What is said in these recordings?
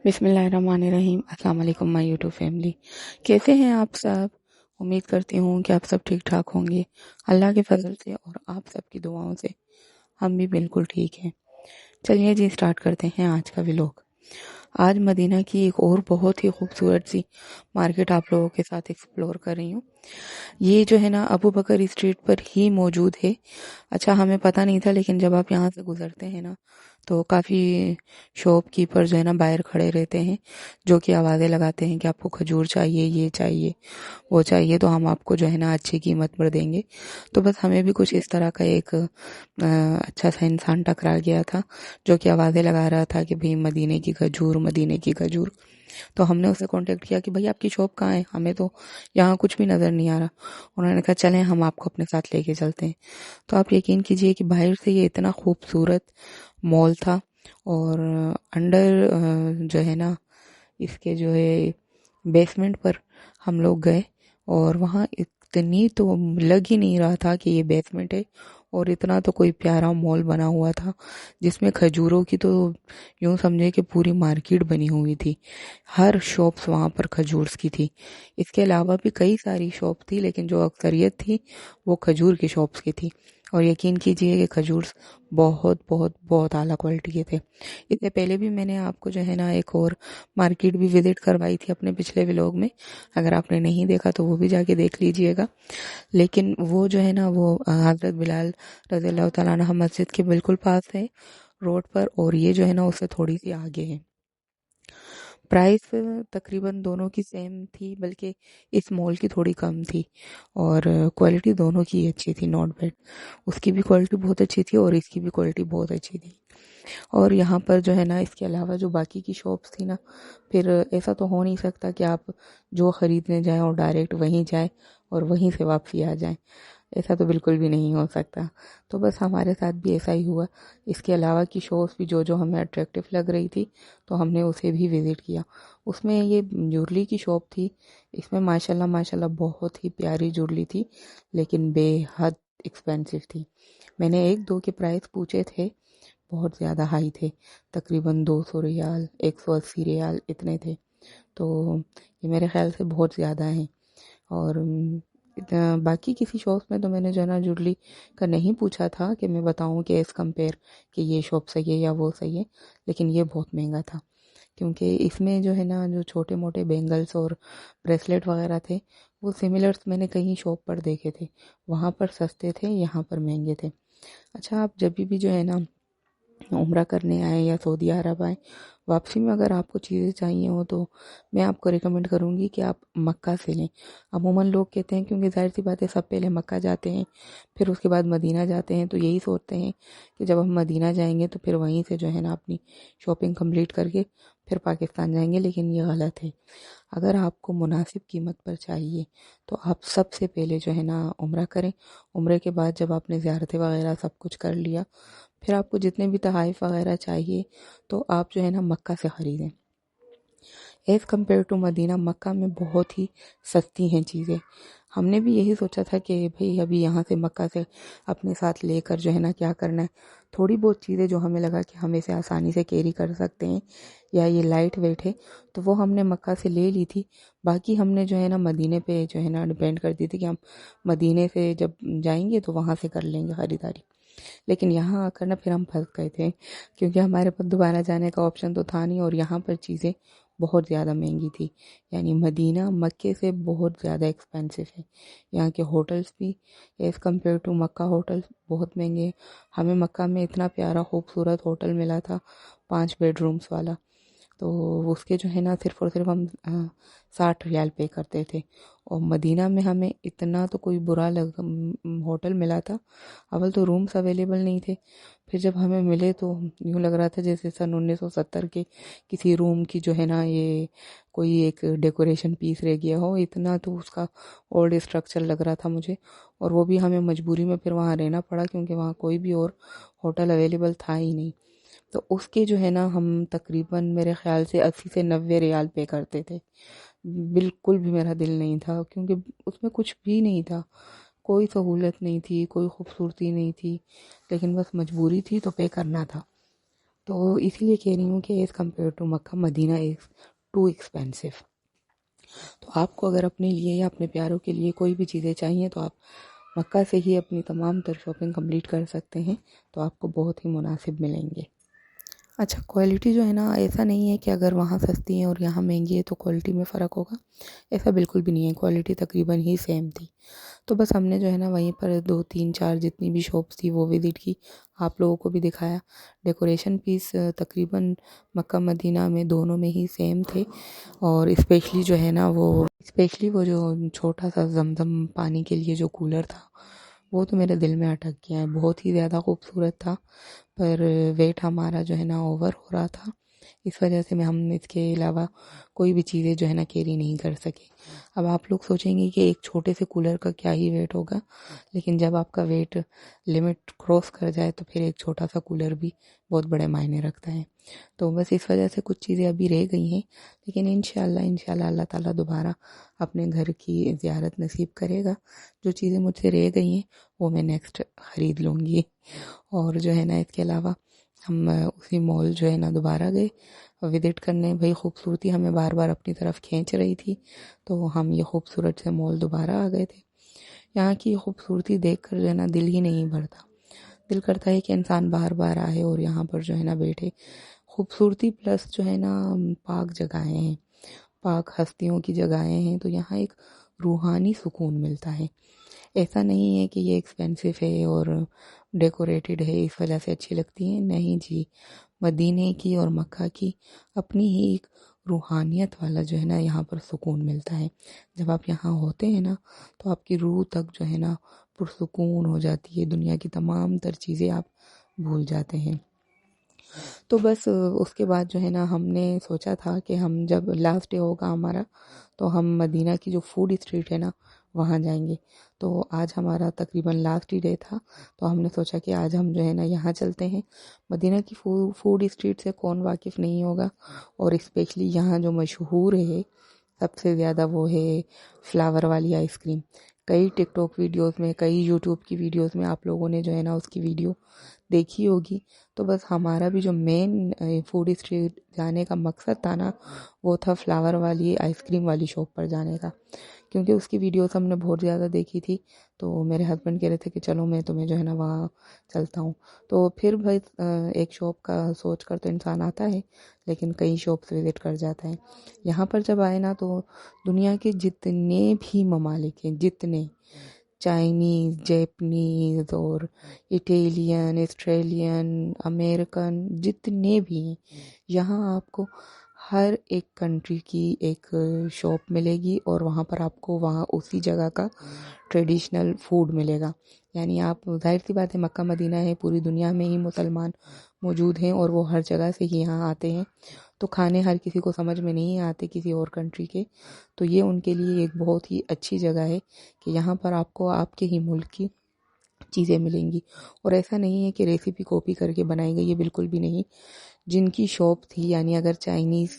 बिस्मिल्लाहिर्रहमानिर्रहीम। अस्सलाम वालेकुम माय यूट्यूब फैमिली। कैसे हैं आप सब? उम्मीद करती हूँ कि आप सब ठीक ठाक होंगे। अल्लाह के फजल से और आप सबकी दुआओं से हम भी बिल्कुल ठीक हैं। चलिए जी, स्टार्ट करते हैं आज का व्लॉग। आज मदीना की एक और बहुत ही खूबसूरत सी मार्केट आप लोगों के साथ एक्सप्लोर कर रही हूँ। ये जो है ना अबू बकर स्ट्रीट पर ही मौजूद है। अच्छा, हमें पता नहीं था, लेकिन जब आप यहाँ से गुजरते हैं ना तो काफ़ी शॉपकीपर जो है ना बाहर खड़े रहते हैं, जो कि आवाज़ें लगाते हैं कि आपको खजूर चाहिए, ये चाहिए, वो चाहिए, तो हम आपको जो है ना अच्छी कीमत पर देंगे। तो बस हमें भी कुछ इस तरह का एक अच्छा सा इंसान टकरा गया था, जो कि आवाज़ें लगा रहा था कि भाई मदीने की खजूर, मदीने की खजूर। तो हमने उससे कांटेक्ट किया कि भाई आपकी शॉप कहाँ है, हमें तो यहाँ कुछ भी नज़र नहीं आ रहा। उन्होंने कहा चलें हम आपको अपने साथ लेके चलते हैं। तो आप यकीन कीजिए कि बाहर से ये इतना खूबसूरत मॉल था, और अंडर जो है ना इसके जो है बेसमेंट पर हम लोग गए, और वहाँ इतनी तो लग ही नहीं रहा था कि ये बेसमेंट है, और इतना तो कोई प्यारा मॉल बना हुआ था जिसमें खजूरों की तो यूँ समझे कि पूरी मार्केट बनी हुई थी। हर शॉप्स वहाँ पर खजूर्स की थी। इसके अलावा भी कई सारी शॉप थी, लेकिन जो अक्सरियत थी वो खजूर की शॉप्स की थी। और यकीन कीजिए कि खजूर्स बहुत बहुत बहुत आला क्वालिटी के थे। इससे पहले भी मैंने आपको जो है ना एक और मार्केट भी विजिट करवाई थी अपने पिछले व्लॉग में। अगर आपने नहीं देखा तो वो भी जाके देख लीजिएगा। लेकिन वो जो है ना वो हज़रत बिलाल रज़ी अल्लाह तआला अन्हु मस्जिद के बिल्कुल पास है रोड पर, और ये जो है ना उससे थोड़ी सी आगे है। प्राइस तकरीबन दोनों की सेम थी, बल्कि इस मॉल की थोड़ी कम थी, और क्वालिटी दोनों की अच्छी थी, नॉट बैड। उसकी भी क्वालिटी बहुत अच्छी थी और इसकी भी क्वालिटी बहुत अच्छी थी। और यहाँ पर जो है ना इसके अलावा जो बाकी की शॉप्स थी ना, फिर ऐसा तो हो नहीं सकता कि आप जो ख़रीदने जाएं और डायरेक्ट वहीं जाएं और वहीं से वापसी आ जाएं। ऐसा तो बिल्कुल भी नहीं हो सकता। तो बस हमारे साथ भी ऐसा ही हुआ। इसके अलावा की शॉप्स भी जो जो हमें अट्रैक्टिव लग रही थी तो हमने उसे भी विज़िट किया। उसमें ये ज्वेलरी की शॉप थी। इसमें माशाल्लाह माशाल्लाह बहुत ही प्यारी ज्वेलरी थी, लेकिन बेहद एक्सपेंसिव थी। मैंने एक दो के प्राइस पूछे थे, बहुत ज़्यादा हाई थे। तकरीबन 200 रियाल, 180 रियाल इतने थे। तो ये मेरे ख्याल से बहुत ज़्यादा हैं। और बाकी किसी शॉप्स में तो मैंने जो है ना ज्वेलरी का नहीं पूछा था कि मैं बताऊं कि एज़ कंपेयर कि ये शॉप सही है या वो सही है, लेकिन ये बहुत महंगा था। क्योंकि इसमें जो है ना जो छोटे मोटे बैंगल्स और ब्रेसलेट वगैरह थे, वो सिमिलर्स मैंने कहीं शॉप पर देखे थे। वहाँ पर सस्ते थे, यहाँ पर महंगे थे। अच्छा, आप जब भी जो है ना उम्रा करने आए या सऊदी अरब आए, वापसी में अगर आपको चीज़ें चाहिए हो तो मैं आपको रिकमेंड करूँगी कि आप मक्का से लें। अमूमन लोग कहते हैं, क्योंकि ज़ाहिर सी बात है सब पहले मक्का जाते हैं, फिर उसके बाद मदीना जाते हैं, तो यही सोचते हैं कि जब हम मदीना जाएंगे तो फिर वहीं से जो है ना अपनी शॉपिंग कंप्लीट करके फिर पाकिस्तान जाएंगे, लेकिन ये गलत है। अगर आपको मुनासिब कीमत पर चाहिए तो आप सबसे पहले जो है ना उम्रा करें। उम्रे के बाद जब आपने ज़ियारतें वगैरह सब कुछ कर लिया, फिर आपको जितने भी तहाइफ वगैरह चाहिए तो आप जो है ना मक्का से ख़रीदें। एज़ कम्पेयर टू मदीना, मक्का में बहुत ही सस्ती हैं चीज़ें। हमने भी यही सोचा था कि भाई अभी यहाँ से मक्का से अपने साथ लेकर जो है ना क्या करना है, थोड़ी बहुत चीज़ें जो हमें लगा कि हम इसे आसानी से कैरी कर सकते हैं या ये लाइट वेट है, तो वो हमने मक्का से ले ली थी। बाकी हमने जो है ना मदीने पे जो है ना डिपेंड कर दी थी कि हम मदीने से जब जाएंगे तो वहाँ से कर लेंगे ख़रीदारी। लेकिन यहाँ आकर ना फिर हम फंस गए थे, क्योंकि हमारे पास दोबारा जाने का ऑप्शन तो था नहीं, और यहाँ पर चीज़ें बहुत ज़्यादा महंगी थी। यानी मदीना मक्के से बहुत ज़्यादा एक्सपेंसिव है। यहाँ के होटल्स भी as compared to Makkah hotels बहुत महंगे हैं। हमें मक्का में इतना प्यारा खूबसूरत होटल मिला था, 5 बेडरूम्स वाला, तो उसके जो है ना सिर्फ़ और सिर्फ हम 60 रियाल पे करते थे। और मदीना में हमें इतना तो कोई बुरा होटल मिला था। अव्वल तो रूम्स अवेलेबल नहीं थे, फिर जब हमें मिले तो यूँ लग रहा था जैसे सन 1970 के किसी रूम की जो है ना ये कोई एक डेकोरेशन पीस रह गया हो, इतना तो उसका ओल्ड स्ट्रक्चर लग रहा था मुझे। और वो भी हमें मजबूरी में फिर वहाँ रहना पड़ा, क्योंकि वहाँ कोई भी और होटल अवेलेबल था ही नहीं। तो उसके जो है ना हम तकरीबन मेरे ख़्याल से 80 से 90 रियाल पे करते थे। बिल्कुल भी मेरा दिल नहीं था, क्योंकि उसमें कुछ भी नहीं था, कोई सहूलत नहीं थी, कोई खूबसूरती नहीं थी, लेकिन बस मजबूरी थी तो पे करना था। तो इसीलिए कह रही हूँ कि as compared to Makkah Madinah is too expensive. तो आपको अगर अपने लिए या अपने प्यारों के लिए कोई भी चीज़ें चाहिए तो आप मक्का से ही अपनी तमाम तर शॉपिंग कंप्लीट कर सकते हैं, तो आपको बहुत ही मुनासिब मिलेंगे। अच्छा, क्वालिटी जो है ना, ऐसा नहीं है कि अगर वहाँ सस्ती है और यहाँ महंगी है तो क्वालिटी में फ़र्क होगा, ऐसा बिल्कुल भी नहीं है। क्वालिटी तकरीबन ही सेम थी। तो बस हमने जो है ना वहीं पर 2 3 4 जितनी भी शॉप्स थी वो विज़िट की, आप लोगों को भी दिखाया। डेकोरेशन पीस तकरीबन मक्का मदीना में दोनों में ही सेम थे, और स्पेशली वो जो छोटा सा ज़मज़म पानी के लिए जो कूलर था, वो तो मेरे दिल में अटक गया है। बहुत ही ज़्यादा खूबसूरत था, पर वेट हमारा जो है ना ओवर हो रहा था, इस वजह से हम इसके अलावा कोई भी चीज़ें जो है ना कैरी नहीं कर सके। अब आप लोग सोचेंगे कि एक छोटे से कूलर का क्या ही वेट होगा, लेकिन जब आपका वेट लिमिट क्रॉस कर जाए तो फिर एक छोटा सा कूलर भी बहुत बड़े मायने रखता है। तो बस इस वजह से कुछ चीज़ें अभी रह गई हैं, लेकिन इंशाल्लाह अल्लाह ताला दोबारा अपने घर की ज़ियारत नसीब करेगा। जो चीज़ें मुझसे रह गई हैं वो मैं नेक्स्ट ख़रीद लूँगी। और जो है ना इसके अलावा हम उसी मॉल जो है ना दोबारा गए विज़िट करने। भाई खूबसूरती हमें बार बार अपनी तरफ खींच रही थी, तो हम ये खूबसूरत से मॉल दोबारा आ गए थे। यहाँ की खूबसूरती देखकर जो है ना दिल ही नहीं भरता, दिल करता है कि इंसान बार बार आए और यहाँ पर जो है ना बैठे। खूबसूरती प्लस जो है ना पाक जगहें हैं, पाक हस्तियों की जगहें हैं, तो यहाँ एक रूहानी सुकून मिलता है। ऐसा नहीं है कि ये एक्सपेंसिव है और डेकोरेटेड है इस वजह से अच्छी लगती है, नहीं जी। मदीने की और मक्का की अपनी ही एक रूहानियत वाला जो है ना यहाँ पर सुकून मिलता है। जब आप यहाँ होते हैं ना तो आपकी रूह तक जो है ना पुरसुकून हो जाती है, दुनिया की तमाम तर चीज़ें आप भूल जाते हैं। तो बस उसके बाद जो है ना हमने सोचा था कि हम जब लास्ट डे होगा हमारा तो हम मदीना की जो फूड स्ट्रीट है ना वहाँ जाएंगे। तो आज हमारा तकरीबन लास्ट ही डे था, तो हमने सोचा कि आज हम जो है ना यहाँ चलते हैं। मदीना की फूड स्ट्रीट से कौन वाकिफ़ नहीं होगा, और स्पेशली यहाँ जो मशहूर है सबसे ज़्यादा वो है फ्लावर वाली आइसक्रीम। कई टिकटॉक वीडियोस में, कई यूट्यूब की वीडियोस में आप लोगों ने जो है ना उसकी वीडियो देखी होगी। तो बस हमारा भी जो मेन फूड स्ट्रीट जाने का मकसद था ना, वो था फ्लावर वाली आइसक्रीम वाली शॉप पर जाने का। क्योंकि उसकी वीडियोस हमने बहुत ज़्यादा देखी थी, तो मेरे हस्बैंड कह रहे थे कि चलो मैं तुम्हें जो है ना वहाँ चलता हूँ। तो फिर भाई एक शॉप का सोच कर तो इंसान आता है, लेकिन कई शॉप्स विज़िट कर जाता है। यहाँ पर जब आए ना तो दुनिया के जितने भी ममालिक हैं, जितने चाइनीज़, जैपनीज़ और इटालियन, ऑस्ट्रेलियन, अमेरिकन जितने भी हैं, यहाँ आपको हर एक कंट्री की एक शॉप मिलेगी, और वहाँ पर आपको वहाँ उसी जगह का ट्रेडिशनल फूड मिलेगा। यानी आप, जाहिर सी बात है मक्का मदीना है, पूरी दुनिया में ही मुसलमान मौजूद हैं और वो हर जगह से ही यहाँ आते हैं, तो खाने हर किसी को समझ में नहीं आते किसी और कंट्री के। तो ये उनके लिए एक बहुत ही अच्छी जगह है कि यहाँ पर आपको आपके ही मुल्क की चीज़ें मिलेंगी। और ऐसा नहीं है कि रेसिपी कॉपी करके बनाई गई है, बिल्कुल भी नहीं। जिनकी शॉप थी, यानी अगर चाइनीज़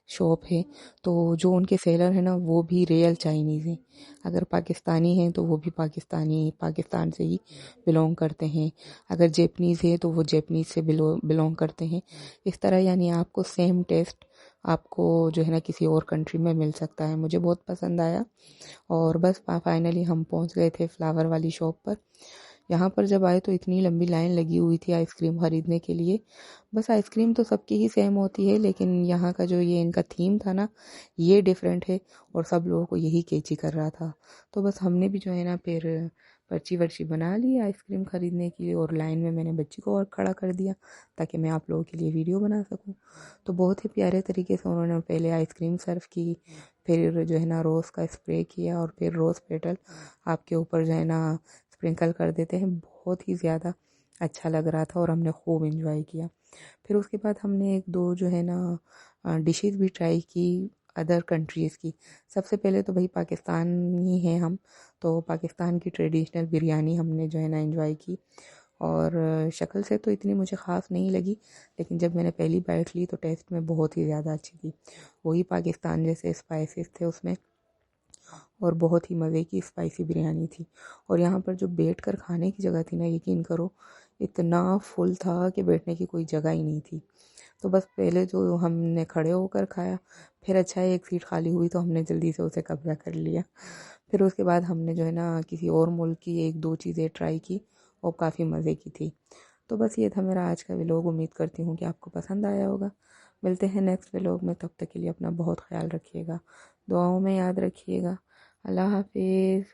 शॉप है तो जो उनके सेलर हैं ना वो भी रियल चाइनीज़ हैं। अगर पाकिस्तानी हैं तो वो भी पाकिस्तान से ही बिलोंग करते हैं। अगर जैपनीज़ है तो वो जैपनीज़ से बिलोंग करते हैं। इस तरह यानी आपको सेम टेस्ट आपको जो है ना किसी और कंट्री में मिल सकता है। मुझे बहुत पसंद आया, और बस फाइनली हम पहुंच गए थे फ्लावर वाली शॉप पर। यहाँ पर जब आए तो इतनी लंबी लाइन लगी हुई थी आइसक्रीम ख़रीदने के लिए। बस आइसक्रीम तो सबकी ही सेम होती है, लेकिन यहाँ का जो ये इनका थीम था ना, ये डिफरेंट है, और सब लोगों को यही कैची कर रहा था। तो बस हमने भी जो है ना फिर पर्ची वर्ची बना ली आइसक्रीम ख़रीदने की, और लाइन में मैंने बच्ची को और खड़ा कर दिया ताकि मैं आप लोगों के लिए वीडियो बना सकूँ। तो बहुत ही प्यारे तरीके से उन्होंने पहले आइसक्रीम सर्व की, फिर जो है ना रोज़ का स्प्रे किया, और फिर रोज़ पेटल आपके ऊपर जो है ना स्प्रिंकल कर देते हैं। बहुत ही ज़्यादा अच्छा लग रहा था और हमने खूब इंजॉय किया। फिर उसके बाद हमने एक दो जो है ना डिशेस भी ट्राई की अदर कंट्रीज़ की। सबसे पहले तो भाई पाकिस्तानी हैं हम, तो पाकिस्तान की ट्रेडिशनल बिरयानी हमने जो है ना एंजॉय की। और शक्ल से तो इतनी मुझे ख़ास नहीं लगी, लेकिन जब मैंने पहली बाइट ली तो टेस्ट में बहुत ही ज़्यादा अच्छी थी। वही पाकिस्तान जैसे स्पाइसेस थे उसमें, और बहुत ही मज़े की स्पाइसी बिरयानी थी। और यहाँ पर जो बैठ कर खाने की जगह थी ना, यकीन करो इतना फुल था कि बैठने की कोई जगह ही नहीं थी। तो बस पहले जो हमने खड़े होकर खाया, फिर अच्छा है एक सीट खाली हुई तो हमने जल्दी से उसे कब्जा कर लिया। फिर उसके बाद हमने जो है ना किसी और मुल्क की एक दो चीज़ें ट्राई की और काफ़ी मज़े की थी। तो बस ये था मेरा आज का व्लॉग। उम्मीद करती हूँ कि आपको पसंद आया होगा। मिलते हैं नेक्स्ट व्लॉग में, तब तक के लिए अपना बहुत ख्याल रखिएगा, दुआओं में याद रखिएगा। अल्लाह हाफिज़।